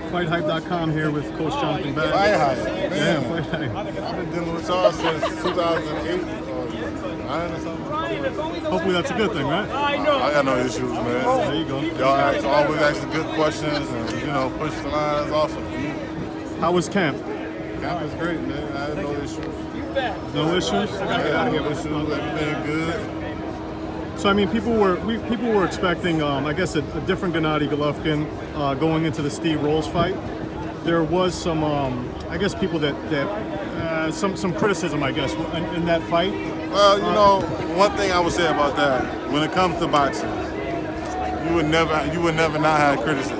FightHype.com here with Coach Jonathan Bass. Fight Hype, man. Yeah, Fight Hype. I've been dealing with y'all since 2008 or 9 or something. Hopefully that's a good thing, right? I got no issues, man. There you go. Y'all always ask the good questions and, push the line. It's awesome for me. How was camp? Camp is great, man. I had no issues. No issues? I got no issues. Everything good. So I mean, people were expecting, I guess, a different Gennady Golovkin going into the Steve Rolls fight. There was some, I guess, people that some criticism, I guess, in that fight. Well, one thing I would say about that, when it comes to boxing, you would never not have criticism.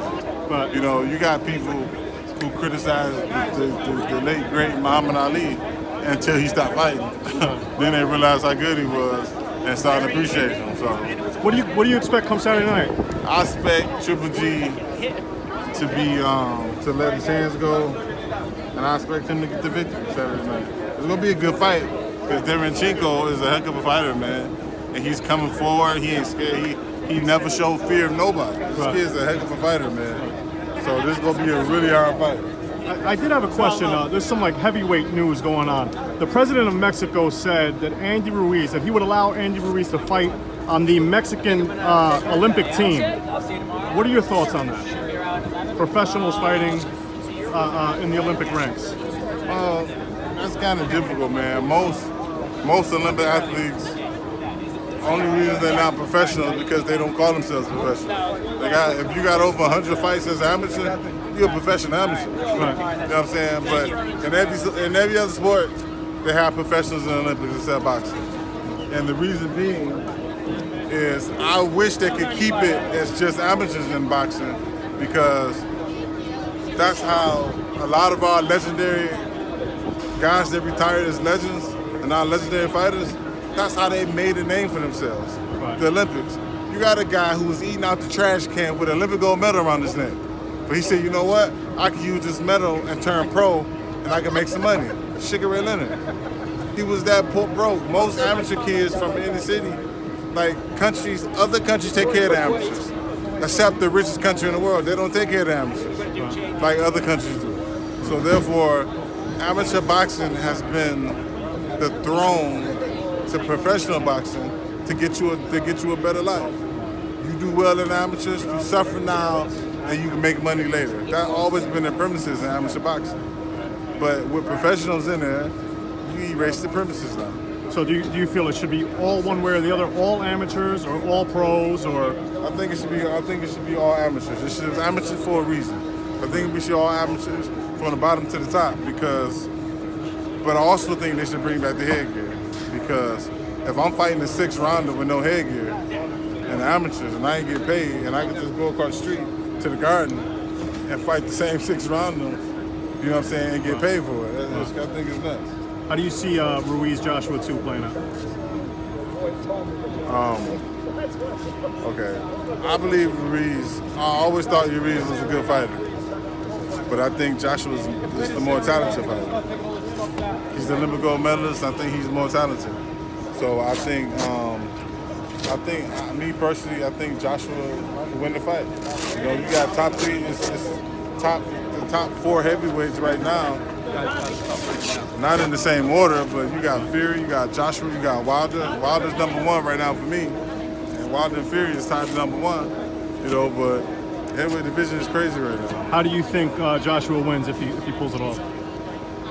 But you got people who criticize the late great Muhammad Ali until he stopped fighting. Then they realized how good he was and started appreciating him. So, what do you expect come Saturday night? I expect Triple G to let his hands go, and I expect him to get the victory Saturday night. It's gonna be a good fight because Derenchenko is a heck of a fighter, man, and he's coming forward. He ain't scared. He never showed fear of nobody. This kid's a heck of a fighter, man. So this is gonna be a really hard fight. I did have a question. There's some heavyweight news going on. The president of Mexico said that that he would allow Andy Ruiz to fight on the Mexican Olympic team. What are your thoughts on that? Professionals fighting in the Olympic ranks. That's kind of difficult, man. Most Olympic athletes, only reason they're not professional is because they don't call themselves professional. If you got over 100 fights as an amateur, you're a professional amateur. Right. You know what I'm saying? But in every other sport, they have professionals in the Olympics except boxing. And the reason being is I wish they could keep it as just amateurs in boxing, because that's how a lot of our legendary guys that retired as legends and our legendary fighters, that's how they made a name for themselves. Right. The Olympics. You got a guy who was eating out the trash can with an Olympic gold medal around his neck. But he said, you know what? I can use this medal and turn pro, and I can make some money. Sugar Ray Leonard. He was that broke. Most amateur kids from the inner city, other countries take care of the amateurs. Except the richest country in the world. They don't take care of the amateurs like other countries do. So therefore, amateur boxing has been the throne to professional boxing to get you a better life. You do well in amateurs, you suffer now, and you can make money later. That's always been the premises in amateur boxing. But with professionals in there, you erase the premises now. So do you feel it should be all one way or the other, all amateurs or all pros, or? I think it should be all amateurs. It should be amateurs for a reason. I think we should all amateurs from the bottom to the top but I also think they should bring back the headgear, because if I'm fighting the 6th rounder with no headgear and the amateurs and I ain't get paid and I can just go across the street to the garden and fight the same 6th rounder, you know what I'm saying, and get paid for it. I think it's nuts. How do you see Ruiz Joshua 2 playing out? Okay. I believe Ruiz. I always thought Ruiz was a good fighter, but I think Joshua is the more talented fighter. He's the Olympic gold medalist. I think he's more talented. So I think, me personally, I think Joshua will win the fight. You got top 3. The top 4 heavyweights right now. Not in the same order, but you got Fury, you got Joshua, you got Wilder. Wilder's number 1 right now for me, and Wilder and Fury is tied to number 1. But heavyweight division is crazy right now. How do you think Joshua wins if he pulls it off?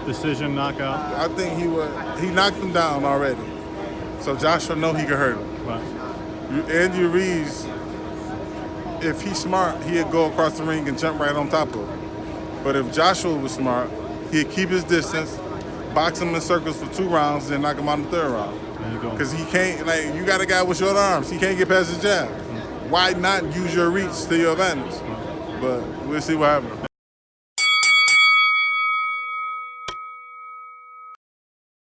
Decision, knockout? I think he knocked him down already, so Joshua know he can hurt him. Right. Andy Ruiz, if he's smart, he'd go across the ring and jump right on top of him. But if Joshua was smart, he'd keep his distance, box him in circles for 2 rounds, then knock him out in the 3rd round. There you go. Because he can't, you got a guy with short arms. He can't get past his jab. Why not use your reach to your advantage? But we'll see what happens.